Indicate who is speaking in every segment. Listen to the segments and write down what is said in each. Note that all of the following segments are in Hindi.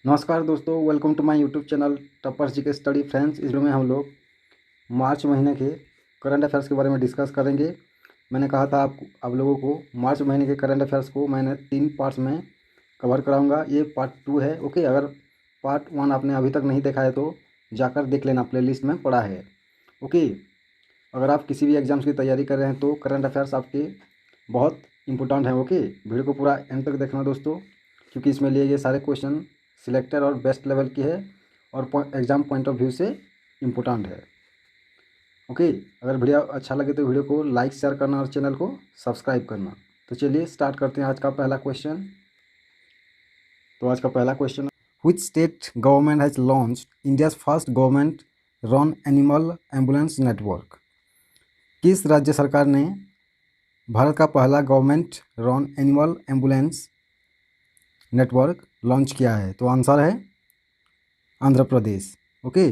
Speaker 1: नमस्कार दोस्तों, welcome to my YouTube channel topper ji के स्टडी फ्रेंड्स। इस वीडियो में हम लोग मार्च महीने के करंट अफेयर्स के बारे में डिस्कस करेंगे। मैंने कहा था आप लोगों को मार्च महीने के करंट अफेयर्स को मैंने 3 पार्ट्स में कवर कराऊंगा। ये पार्ट 2 है। ओके, अगर पार्ट 1 आपने अभी तक नहीं देखा है तो जाकर देख लेना, प्लेलिस्ट में पड़ा है। ओके, अगर आप किसी भी एग्ज़ाम्स की तैयारी कर रहे हैं तो करंट अफेयर्स आपके बहुत इंपॉर्टेंट हैं। ओके, वीडियो को पूरा एंड तक देखना दोस्तों, क्योंकि इसमें लिए गए सारे क्वेश्चन सिलेक्टेड और बेस्ट लेवल की है और एग्ज़ाम पॉइंट ऑफ व्यू से इम्पोर्टेंट है। ओके, अगर वीडियो अच्छा लगे तो वीडियो को लाइक शेयर करना और चैनल को सब्सक्राइब करना। तो चलिए स्टार्ट करते हैं आज का पहला क्वेश्चन। तो आज का पहला question, which state government has launched India's first government run animal ambulance network. किस राज्य सरकार ने भारत का पहला government run animal ambulance network launch किया है? तो आंसर है Andhra Pradesh. Okay,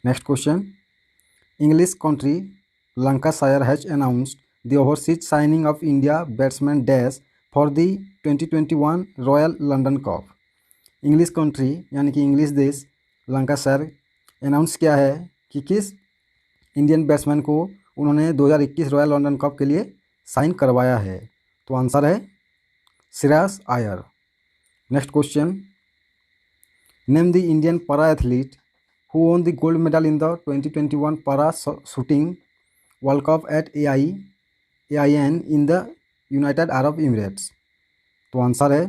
Speaker 1: next question, English country Lancashire has announced the overseas signing of India batsman dash for the 2021 royal London cup. English country यानी कि इंग्लिश देश लंकाशायर अनाउंस किया है कि किस इंडियन बैट्समैन को उन्होंने 2021 रॉयल लंदन कप के लिए साइन करवाया है? तो आंसर है Shreyas Iyer. Next question, name the Indian para athlete who won the gold medal in the 2021 para shooting World Cup at AIN in the United Arab Emirates। तो आंसर है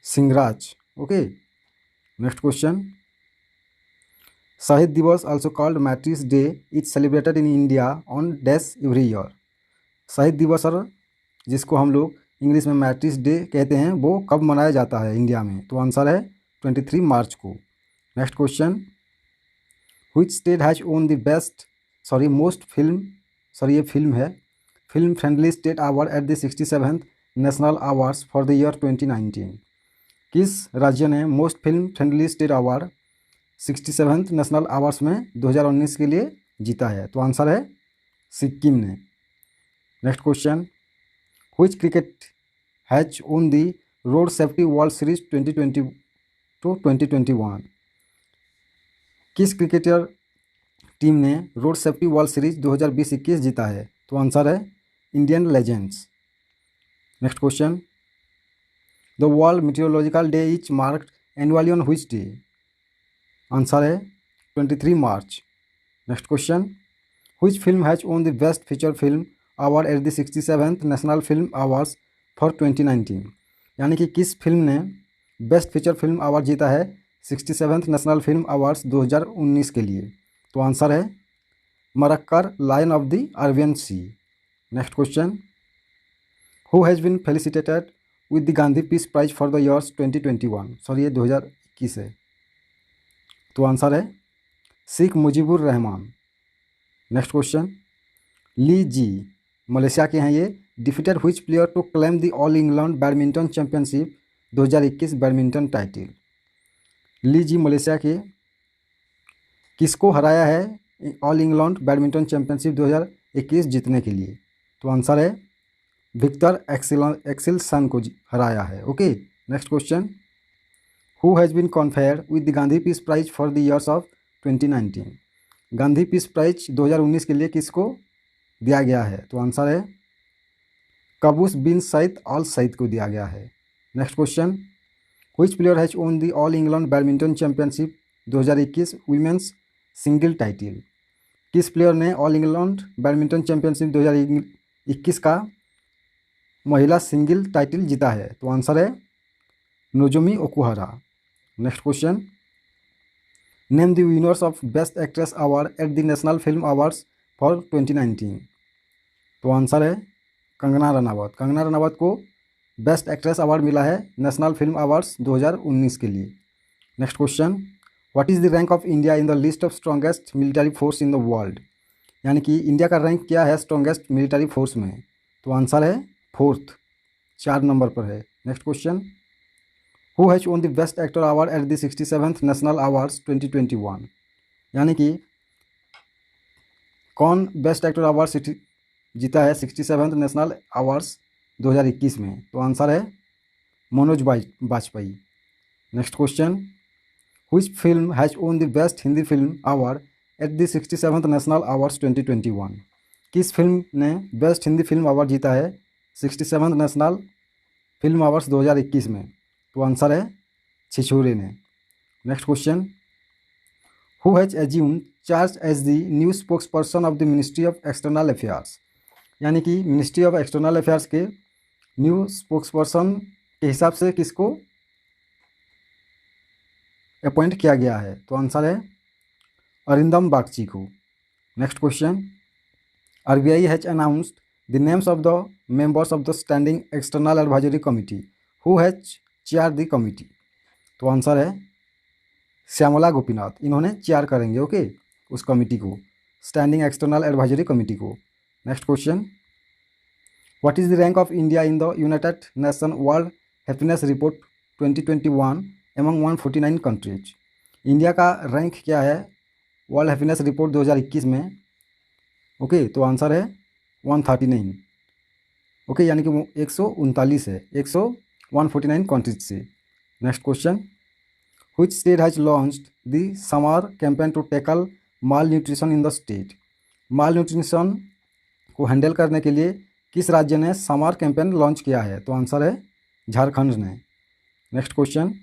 Speaker 1: सिंगराज। ओके, नेक्स्ट क्वेश्चन, शहीद दिवस also called matrix day is celebrated in India on dash every year. शहीद दिवस और जिसको हम लोग इंग्लिश में मैट्रिक्स डे कहते हैं वो कब मनाया जाता है इंडिया में? तो आंसर है 23 मार्च को। Next question, which state has won the most ये फिल्म है, film friendly state award at the 67th national awards for the year 2019। किस राज्य ने most film friendly state award 67th national awards में 2019 के लिए जीता है? तो आंसर है सिक्किम ने। Next question, which cricket has won the road safety world series 2020 to 2021। किस क्रिकेटर टीम ने रोड सेफ्टी वर्ल्ड सीरीज 2020-21 जीता है? तो आंसर है Indian legends. Next question, the world meteorological day is marked annually on which day? Answer है 23 March. Next question, which film has won the best feature film award at the 67th national film awards for 2019। यानी कि किस फिल्म ने बेस्ट फीचर फिल्म अवार्ड जीता है 67th नेशनल फिल्म अवार्ड्स 2019 के लिए? तो आंसर है Marakkar lion of the Arabian sea. Next question, who has been felicitated with the Gandhi peace prize for the years 2021। ये 2021 है। तो आंसर है Sheikh Mujibur Rahman. Next question, Lee Zii Malaysia के हैं, ये defeated which player to claim the All England badminton championship 2021 badminton title. Lee Zii Malaysia के किसको हराया है ऑल इंग्लैंड बैडमिंटन चैंपियनशिप 2021 जीतने के लिए? तो आंसर है विक्टर एक्सेलसन को हराया है। Okay, next question, who has been conferred with the Gandhi peace prize for the years of 2019। Gandhi peace prize 2019 के लिए किसको दिया गया है? तो आंसर है कबूस बिन सईद अल सईद को दिया गया है। Next question, which player has won the All England badminton championship 2021 women's single title. किस प्लेयर ने ऑल इंग्लैंड बैडमिंटन चैंपियनशिप 2021 का महिला सिंगल टाइटल जीता है? तो आंसर है Nozomi Okuhara. Next question, name the winners of best actress award at the national film awards for 2019। तो आंसर है कंगना रनावत। कंगना रनावत को बेस्ट एक्ट्रेस अवार्ड मिला है नेशनल फिल्म अवार्ड्स 2019 के लिए। Next question, what is the rank of India in the list of strongest military force in the world. यानी कि इंडिया का रैंक क्या है स्ट्रॉन्गेस्ट मिलिट्री फोर्स में? तो आंसर है 4th, 4 नंबर पर है। Next question, who has won the best actor award at the 67th national awards 2021। यानी कि कौन बेस्ट एक्टर अवार्ड जीता है 67th नेशनल अवार्ड्स 2021 में? तो आंसर है Manoj Vajpayee. Next question, which film has won the best Hindi film award at the 67th national awards 2021? किस फिल्म ने बेस्ट हिंदी फिल्म अवार्ड जीता है 67th नेशनल फिल्म अवार्ड्स 2021 में? तो आंसर है छिछोरे ने। Next question, who has assumed charge as the new spokesperson of the Ministry of External Affairs? यानी कि मिनिस्ट्री ऑफ एक्सटर्नल अफेयर्स के न्यू स्पोक्स पर्सन के हिसाब से किसको अपॉइंट किया गया है? तो आंसर है अरिंदम बागची को। Next question, RBI has announced the names of the members of the standing external advisory committee, who has chair the committee? तो आंसर है श्यामला गोपीनाथ, इन्होंने चेयर करेंगे ओके उस कमिटी को, स्टैंडिंग एक्सटर्नल एडवाइजरी कमिटी को। Next question, what is the rank of India in the United nation world happiness report 2021 among 149 countries? India का रैंक क्या है वर्ल्ड हैप्पीनेस रिपोर्ट 2021 में? ओके तो आंसर है 139 ओके, यानी कि वो 139 है 149 कंट्रीज से। Next question, which state has launched the SAMAR campaign to tackle malnutrition in the state? Malnutrition को हैंडल करने के लिए किस राज्य ने समर कैंपेन लॉन्च किया है? तो आंसर है झारखंड ने। Next question,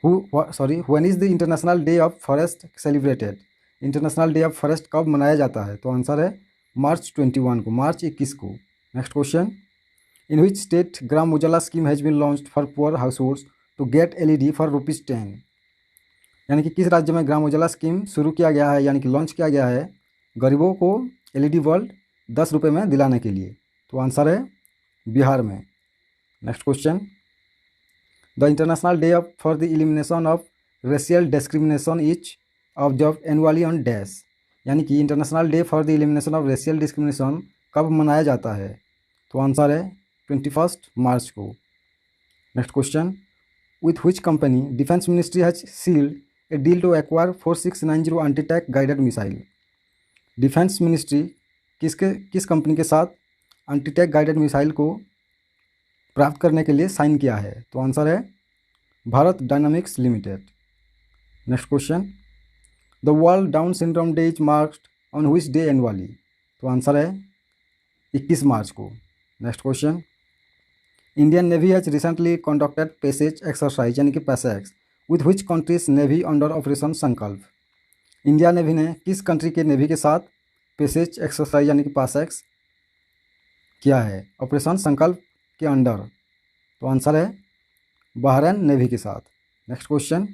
Speaker 1: when is the international day of forest celebrated? International day of forest कब मनाया जाता है? तो आंसर है मार्च 21 को, मार्च 21 को। Next question, in which state Gram Ujala scheme has been launched for poor households to get LED for ₹10? यानी कि किस राज्य में ग्राम उजाला स्कीम शुरू किया गया है, यानी कि लॉन्च किया गया है गरीबों को एलईडी बल्ब 10 रुपये में दिलाने के लिए? तो आंसर है बिहार में। Next question, the international day of for the elimination of racial discrimination is observe annually on dash? यानी कि international day for the elimination of racial discrimination कब मनाया जाता है? तो आंसर है 21 मार्च को। Next question, with which company defense ministry has sealed a deal to acquire 4690 anti-tank guided missile? Defence ministry किस कंपनी के साथ एंटी-टैंक गाइडेड मिसाइल को प्राप्त करने के लिए साइन किया है? तो आंसर है Bharat dynamics limited. Next question, the world down syndrome day is marked on which day annually? तो आंसर है 21 मार्च को। Next question, Indian navy has recently conducted passage exercise यानी कि PASSEX with which countries navy under operation संकल्प? इंडिया नेवी ने किस कंट्री के नेवी के साथ पैसेज एक्सरसाइज यानी कि पैसेक्स किया है ऑपरेशन संकल्प के अंडर? तो आंसर है बहरीन नेवी के साथ। Next question,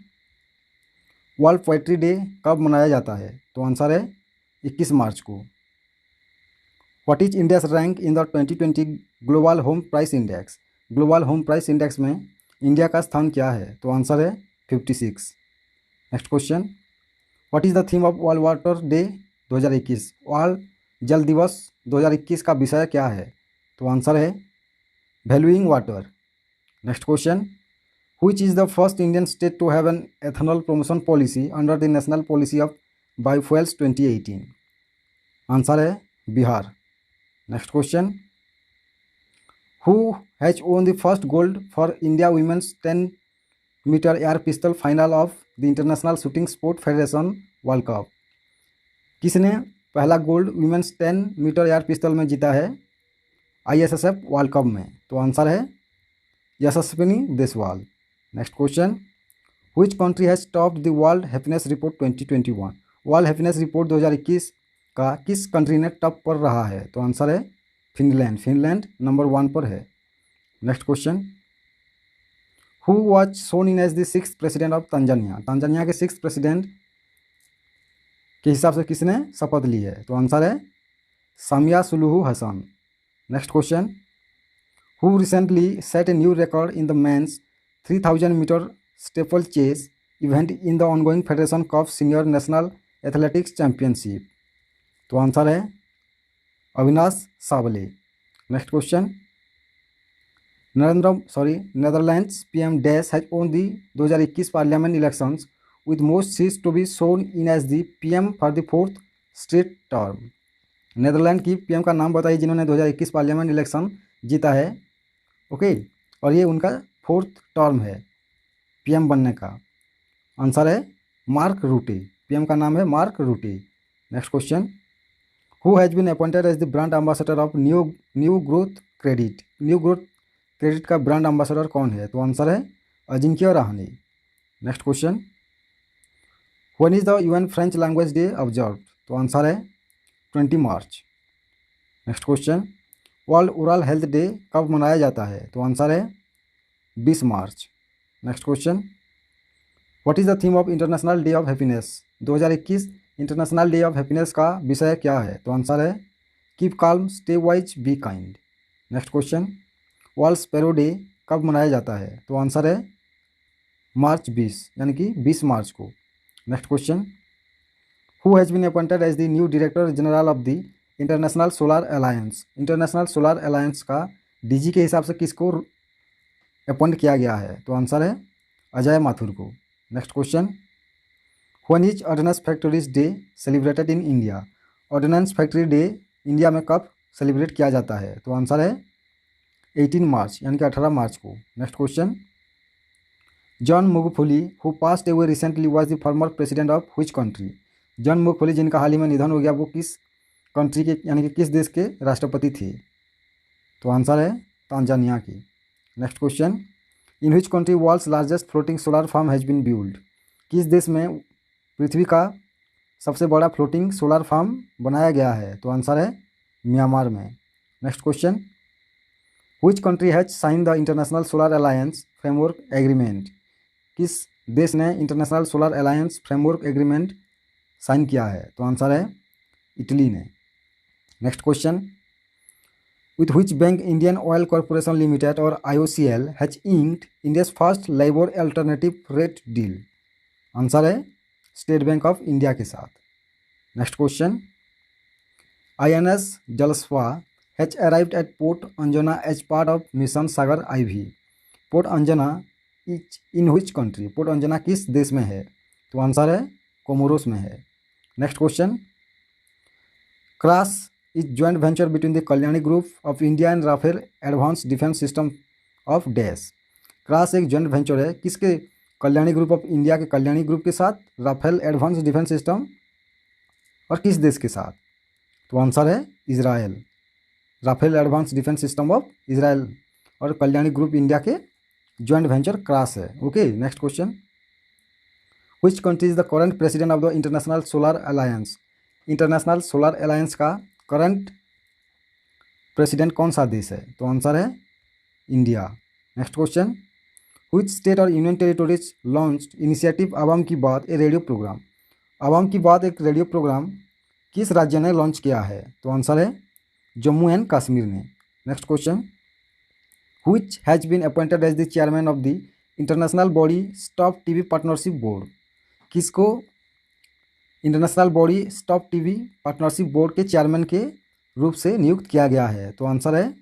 Speaker 1: world poetry day कब मनाया जाता है? तो आंसर है 21 मार्च को। What is India's rank in the 2020 global home price index? Global home price index में इंडिया का स्थान क्या है? तो आंसर है 56। Next question, what is the theme of world water day 2021? World जल दिवस 2021 का विषय क्या है? तो आंसर है valuing water. Next question, which is the first Indian state to have an ethanol promotion policy under the national policy of biofuels 2018? Answer है Bihar. Next question, who has won the first gold for India women's 10 metre air pistol final of the international shooting sport federation world cup? किसने पहला gold women's 10 metre air pistol में जीता है ISSF वर्ल्ड कप में? तो आंसर है Yashaswini Deswal. Next question, which country has topped the world happiness report 2021? World happiness report 2021 का किस कंट्री ने टॉप पर रहा है? तो आंसर है फिनलैंड। फिनलैंड नंबर 1 पर है। Next question, who was sworn in as the 6th president of Tanzania? Tanzania के 6th प्रेसिडेंट के हिसाब से किसने शपथ ली है? तो आंसर है Samia Suluhu Hassan. Next question, who recently set a new record in the men's 3000 metre steeplechase event in the ongoing federation cup senior national athletics championship? तो आंसर है Avinash Sable. Next question, Netherlands PM dash has won the 2021 parliament elections with most seats to be sworn in as the PM for the 4th straight term? Netherland की PM का नाम बताइए जिन्होंने 2021 पार्लियामेंट इलेक्शन जीता है ओके और ये उनका फोर्थ टर्म है पीएम बनने का? आंसर है मार्क रूटे। पीएम का नाम है Mark Rutte. Next question, who has been appointed as the brand ambassador of new growth credit? New growth credit का ब्रांड एम्बेसडर कौन है? तो आंसर है Ajinkya Rahane. Next question, when is the UN French language day observe? तो आंसर है 20 March. Next question, world oral health day कब मनाया जाता है? तो आंसर है 20 March. Next question, what is the theme of international day of happiness? 2021 international day of happiness का विषय क्या है? तो आंसर है keep calm, stay wise, be kind. Next question, world sparrow day कब मनाया जाता है? तो आंसर है मार्च 20 यानी कि 20 मार्च को। Next question, who has been appointed as the new director general of the international solar Alliance? International solar Alliance का डीजी के हिसाब से किसको अपॉइंट किया गया है? तो आंसर है अजय माथुर को। Next question, when is Ordnance Factories Day celebrated in India? Ordnance Factory Day India में कब सेलिब्रेट किया जाता है? तो आंसर है 18 मार्च यानी कि 18 मार्च को। Next question, John Magufuli who passed away recently was the former president of which country? John Magufuli जिनका हाल ही में निधन हो गया वो किस कंट्री के यानी कि किस देश के राष्ट्रपति थे? तो आंसर है तांजानिया की। Next question, in which country world's largest floating solar farm has been build? किस देश में पृथ्वी का सबसे बड़ा फ्लोटिंग सोलर फार्म बनाया गया है? तो आंसर है म्यांमार में। Next question, which country has sign the international solar alliance framework agreement? किस देश ने international solar alliance framework agreement sign किया है? तो आंसर है इटली ने। Next question, with which bank Indian oil corporation limited और IOCL has inked India's first labour alternative rate deal? Answer है स्टेट बैंक ऑफ इंडिया के साथ। Next question, INS Jalashwa has arrived at port Anjana as part of mission Sagar IV? Port Anjana is in which country? Port Anjana किस देश में है? तो आंसर है कोमोरोस में है। Next question, KRAS is joint venture between the Kalyani group of India and Rafael Advanced Defence System of dash? KRAS एक ज्वाइंट वेंचर है किसके? कल्याणी ग्रुप ऑफ इंडिया के कल्याणी ग्रुप के साथ, राफेल एडवांस डिफेंस सिस्टम और किस देश के साथ? तो आंसर है Israel. Rafael Advanced Defence System of Israel और कल्याणी ग्रुप इंडिया के ज्वाइंट वेंचर क्रास है। Okay, next question, which country is the current president of the international solar Alliance? International solar Alliance का करंट प्रेसिडेंट कौन सा देश है? तो आंसर है India. Next question, which state और union territories launched initiative Awaam ki बात ए रेडियो प्रोग्राम? आवाम की बात एक रेडियो प्रोग्राम किस राज्य ने लॉन्च किया है? तो आंसर है जम्मू एंड कश्मीर ने। Next question, which has been appointed as the chairman of the international body stop TV partnership board? किसको international body stop TV partnership board के चेयरमैन के रूप से नियुक्त किया गया है? तो आंसर है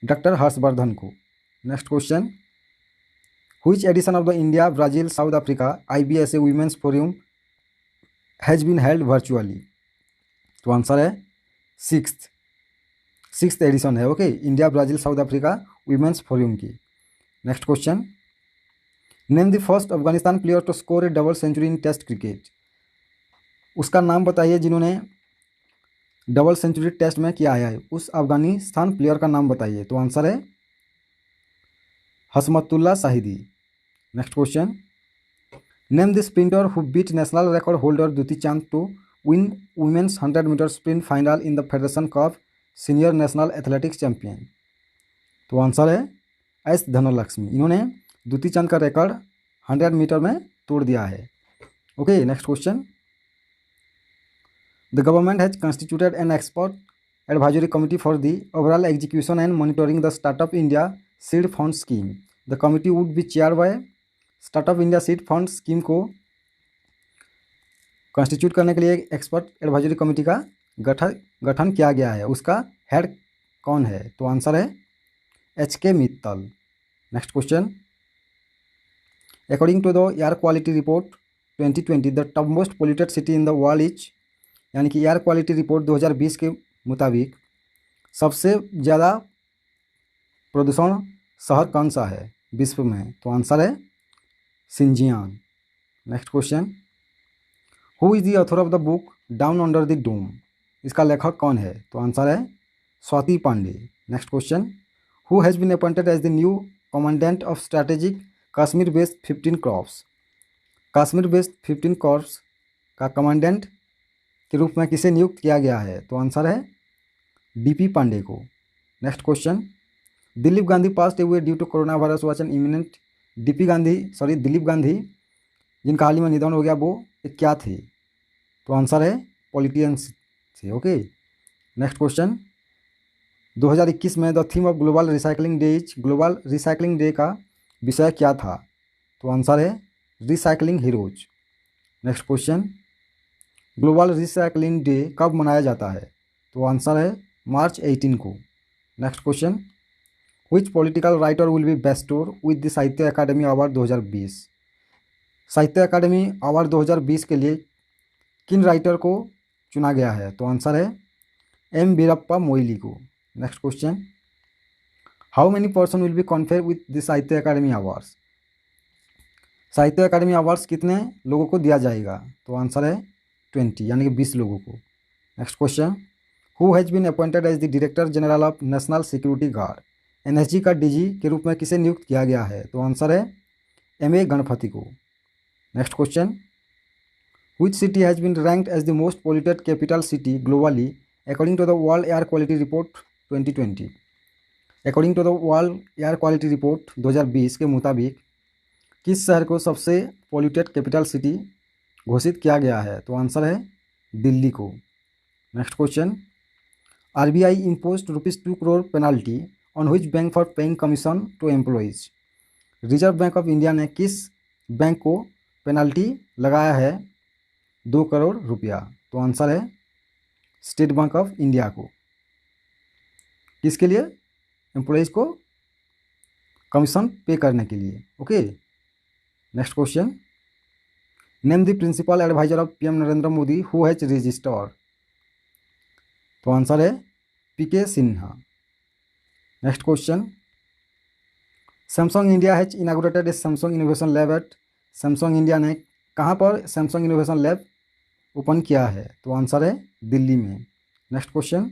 Speaker 1: डॉक्टर हर्षवर्धन को। Next question, which edition of the India Brazil South Africa IBSA women's forum has been held virtually? तो आंसर है सिक्स्थ एडिशन है। Okay, India Brazil South Africa women's forum की। Next question, name the first Afghanistan player to score a double century in test cricket? उसका नाम बताइए जिन्होंने डबल सेंचुरी टेस्ट में किया है। उस अफगानिस्तान प्लेयर का नाम बताइए। तो आंसर है Hashmatullah Shahidi. Next question, name the sprinter who beat national record holder Dutee Chand to win women's 100 metre sprint final in the federation cup senior national athletics champion? तो आंसर है S धनलक्ष्मी। इन्होंने दुती चांद का रिकॉर्ड 100 मीटर में तोड़ दिया है। Okay, next question, the government has constituted an expert advisory committee for the overall execution and monitoring the startup India seed fund scheme. The committee would be chair by startup India seed fund scheme को कॉन्स्टिट्यूट करने के लिए एक एक्सपर्ट एडवाइजरी कमेटी का गठन किया गया है। उसका हेड कौन है? तो आंसर है HK Mittal. Next question, according to the air quality report 2020 the top most polluted city in the world is, यानी कि एयर क्वालिटी रिपोर्ट 2020 के मुताबिक सबसे ज़्यादा प्रदूषण शहर कौन सा है? विश्व में? तो आंसर है Xinjiang. Next question, who is the author of the book down under the dome? इसका लेखक कौन है? तो आंसर है Swati Pande. Next question, who has been appointed as the new commandant of strategic Kashmir based 15 corps? Kashmir based 15 corps का कमांडेंट के रूप में किसे नियुक्त किया गया है? तो आंसर है डीपी पांडे को। Next question, Dilip Gandhi passed away due to coronavirus was an eminent. Dilip Gandhi जिनका हाल ही में निधन हो गया वो क्या थे? तो आंसर है पॉलिटिशियंस थे। ओके। नेक्स्ट क्वेश्चन, 2021 में the theme of global recycling day is, global recycling day का विषय क्या था? तो आंसर है recycling heroes. Next question, global recycling day कब मनाया जाता है? तो आंसर है मार्च 18 को। Next question, which political writer will be bestow with the Sahitya Akademi award 2020? साहित्य अकादमी अवार्ड 2020 के लिए किन राइटर को चुना गया है? तो आंसर है एम वीरप्पा मोइली को। Next question, how many person will be confer with the Sahitya Akademi awards? साहित्य अकादमी अवार्ड्स कितने लोगों को दिया जाएगा? तो आंसर है 20 यानी कि 20 लोगों को। Next question, who has been appointed as the director general of National Security Guard? NSG का डीजी के रूप में किसे नियुक्त किया गया है? तो आंसर है एमए गणपति को। Next question, which city has been ranked as the most polluted capital city globally according to the world air quality report 2020? According to the world air quality report 2020 के मुताबिक किस शहर को सबसे पोल्यूटेड कैपिटल सिटी घोषित किया गया है? तो आंसर है दिल्ली को। Next question, RBI imposed ₹2 crore penalty on which bank for paying commission to employees? Reserve Bank of India ने किस बैंक को पेनाल्टी लगाया है 2 करोड़ रुपया? तो आंसर है स्टेट बैंक ऑफ इंडिया को। किसके लिए? एम्प्लॉइज़ को कमीशन पे करने के लिए। Okay. Next question, name the principal adviser of PM Narendra Modi who has registered? तो आंसर है PK Sinha. Next question, Samsung India has inaugurated a Samsung innovation lab at? Samsung India ने कहाँ पर सैमसंग इनोवेशन लैब ओपन किया है? तो आंसर है दिल्ली में। Next question,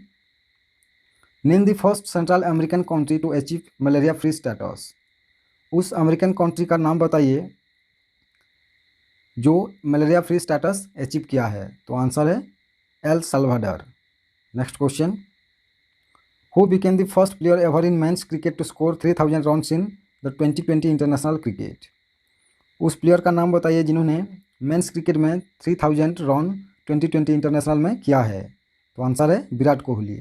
Speaker 1: name the first Central American country to achieve malaria free status? उस अमेरिकन कंट्री का नाम बताइए जो मलेरिया फ्री स्टेटस अचीव किया है। तो आंसर है El Salvador. Next question, who became the first player ever in men's cricket to score 3000 runs in the 2020 international cricket? उस प्लेयर का नाम बताइए जिन्होंने मेंस क्रिकेट में 3000 रन 2020 इंटरनेशनल में किया है। तो आंसर है Virat Kohli.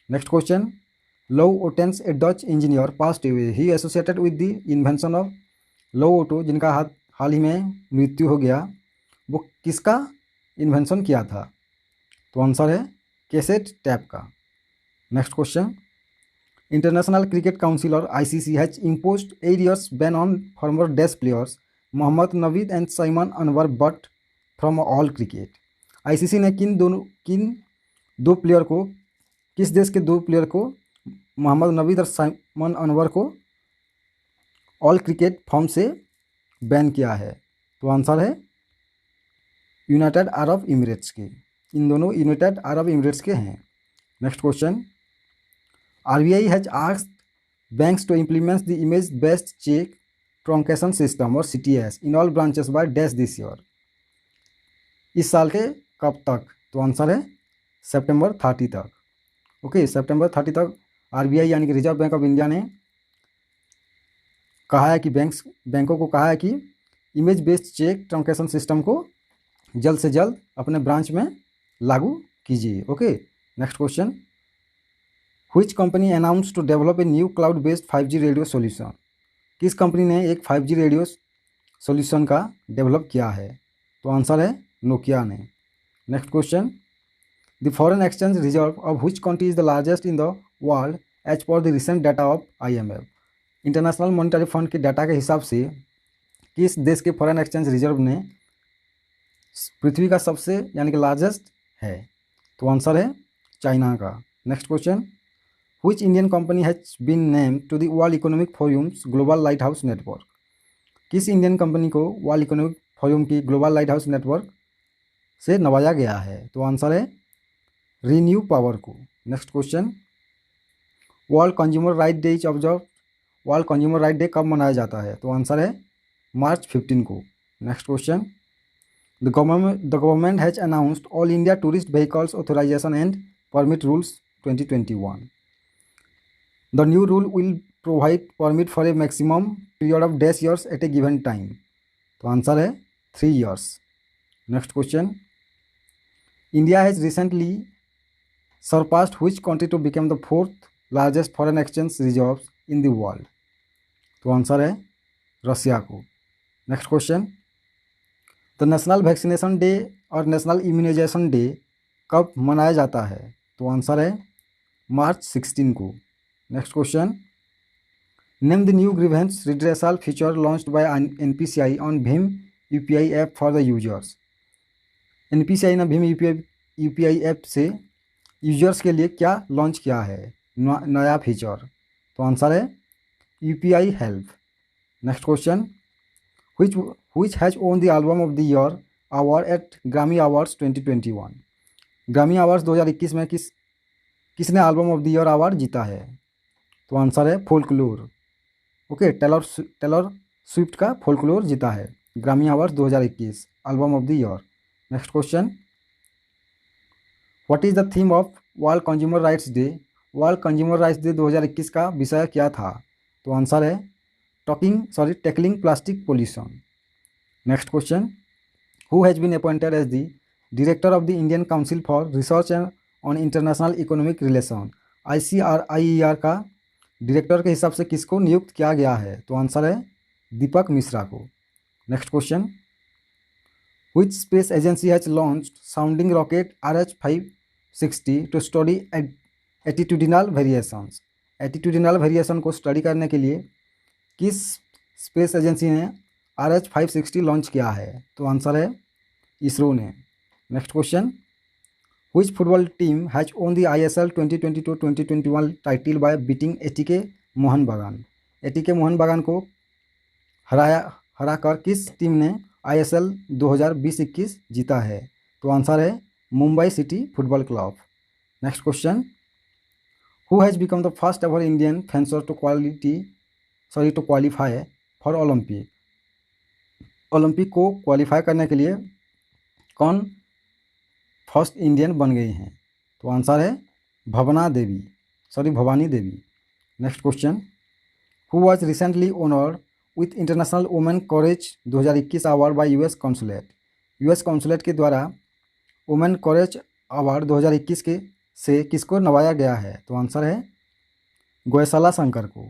Speaker 1: Next question, Lou Ottens a Dutch engineer passed away, he associated with the invention of? Lou Otto जिनका हाल ही में मृत्यु हो गया, वो किसका इन्वेंशन किया था? तो आंसर है कैसेट टैप का। Next question, international cricket council और ICC has imposed 8 years ban on former dash players Mohammad Naveed and Shaiman Anwar Butt from all cricket? ICC ने किन दो प्लेयर को, किस देश के 2 प्लेयर को, मोहम्मद नवीद और साइमन अनवर को ऑल क्रिकेट फॉर्म से बैन किया है? तो आंसर है यूनाइटेड अरब इमिरेट्स के। इन दोनों यूनाइटेड अरब इमिरेट्स के हैं। Next question, RBI has asked banks to implement the image based check truncation system और CTS in all branches by dash this year? इस साल के कब तक? तो आंसर है सितंबर 30 तक। ओके, सितंबर 30 तक आरबीआई यानी कि रिजर्व बैंक ऑफ इंडिया ने कहा है कि बैंकों को कहा है कि image based check truncation system को जल्द से जल्द अपने ब्रांच में लागू कीजिए। Okay. Next question, which company announce to develop a new cloud based 5G radio solution? किस कंपनी ने एक 5G रेडियो सॉल्यूशन का डेवलप किया है? तो आंसर है नोकिया ने। Next question, the foreign exchange reserve of which country is the largest in the world as per the recent data of IMF? International Monetary Fund के डाटा के हिसाब से किस देश के फॉरेन एक्सचेंज रिजर्व ने पृथ्वी का सबसे यानी कि लार्जेस्ट है? तो आंसर है चाइना का। Next question, Which Indian company has been named to the World Economic Forum's Global Lighthouse Network? किस इंडियन कंपनी को वर्ल्ड इकोनॉमिक फोरम की ग्लोबल लाइट हाउस नेटवर्क से नवाजा गया है? तो आंसर है रीन्यू पावर को। Next question, world consumer right day is observe, world consumer right day कब मनाया जाता है? तो आंसर है मार्च 15 को। Next question, the government has announced All India Tourist Vehicles Authorisation and Permit Rules 2021। The new rule will provide permit for a maximum period of dash years at a given time. तो आंसर है 3 years. Next question, India has recently surpassed which country to become the 4th largest foreign exchange reserves in the world? तो आंसर है रसिया को। Next question, the national vaccination day और नेशनल इम्यूनाइजेशन डे कब मनाया जाता है? तो आंसर है मार्च 16 को। Next question, name the new grievance redressal feature launched by NPCI on Bhim UPI app for the users. NPCI ने भीम UPI ऐप से यूजर्स के लिए क्या लॉन्च किया है नया फीचर? तो आंसर है UPI help. Next question, which has won the album of the year award at Grammy Awards 2021? ग्रामी अवार्ड्स 2021 में किसने album of the year award जीता है? तो आंसर है फोल्कलोर। ओके, टेलर स्विफ्ट का फोल्कलोर जीता है Grammy awards 2021 album of the year. Next question, what is the theme of world consumer rights day? World consumer rights day 2021 का विषय क्या था? तो आंसर है tackling plastic pollution. Next question, who has been appointed as the director of the Indian council for research on international economic relation? ICRIER का डायरेक्टर के हिसाब से किसको नियुक्त किया गया है? तो आंसर है दीपक मिश्रा को। Next question, which space agency has launched sounding rocket RH560 to study attitudinal variations? Attitudinal variation को स्टडी करने के लिए किस स्पेस एजेंसी ने RH560 लॉन्च किया है? तो आंसर है इसरो ने। Next question, which football team has won the ISL 2022-2021 title by beating ATK Mohan बागान? ATK मोहन बागान को हराकर किस टीम ने ISL 2020-21 जीता है? तो आंसर है Mumbai city football club. Next question, who has become the first ever Indian fencer to qualify for Olympic? Olympic को क्वालिफाई करने के लिए कौन फर्स्ट इंडियन बन गई हैं? तो आंसर है Bhavani Devi. Next question, who was recently honoured with international women courage 2021 award by US consulate? US consulate के द्वारा वुमेन कॉरेज अवार्ड 2021 से किसको नवाया गया है? तो आंसर है गोयसाला शंकर को।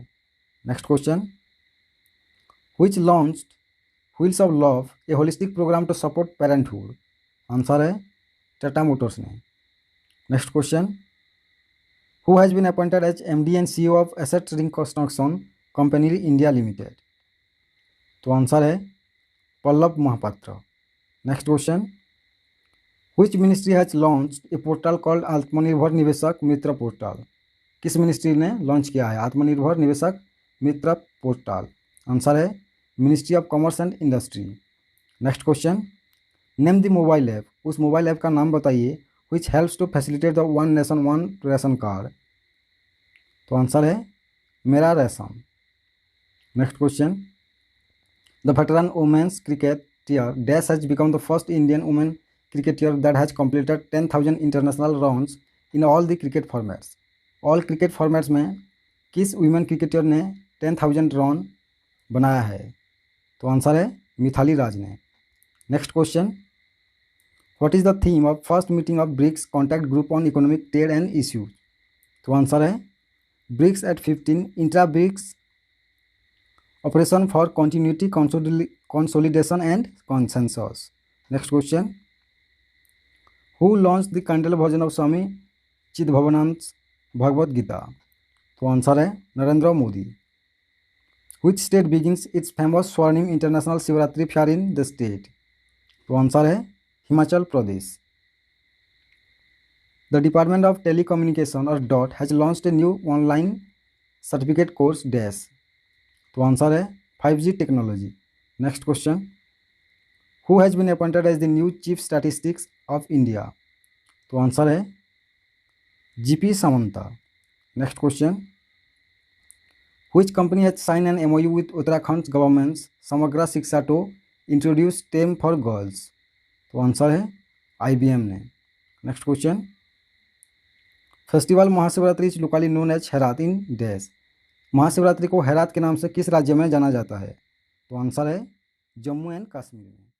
Speaker 1: Next question, which launched wheels of love a holistic program to support parenthood? Answer है टाटा मोटर्स ने। Next question, who has been appointed as MD and CEO of asset reconstruction company India limited? तो आंसर है Pallav Mahapatra. Next question, which ministry has launched a portal called Atmanirbhar Niveshak Mitra portal? किस मिनिस्ट्री ने लॉन्च किया है आत्मनिर्भर निवेशक मित्र पोर्टल? आंसर है ministry of commerce and industry. Next question, name the mobile app, उस मोबाइल ऐप का नाम बताइए which helps to facilitate the one nation one ration card? तो आंसर है Mera ration. Next question, the veteran women's cricketer dash has become the first Indian women cricketer that has completed 10,000 international runs in all the cricket formats? All cricket formats में किस वुमेन क्रिकेटर ने 10,000 रन बनाया है? तो आंसर है मिथाली राज ने। Next question, what is the theme of first meeting of BRICS contact group on economic trade and issues? तो आंसर है BRICS at 15 intra BRICS operation for continuity consolidation and consensus. Next question, who launch the Kindle version of Swami Chidbhavananda Bhagavad Gita? तो आंसर है Narendra Modi. Which state begins its famous Swarnim International Shivratri Fair in the state? तो आंसर है Himachal Pradesh. The department of telecommunication और DoT has launched a new online certificate course dash. तो आंसर है 5G technology. Next question, who has been appointed as the new chief statistics of India. तो आंसर है GP Samanta. Next question, which company has sign an MOU with Uttarakhand government's Samagra Shiksha to introduce STEM for girls. तो आंसर है IBM ने। Next question, festival Mahashivratri is locally known as Herath in dash. Mahashivratri को हेरात के नाम से किस राज्य में जाना जाता है। तो आंसर है जम्मू एंड कश्मीर में।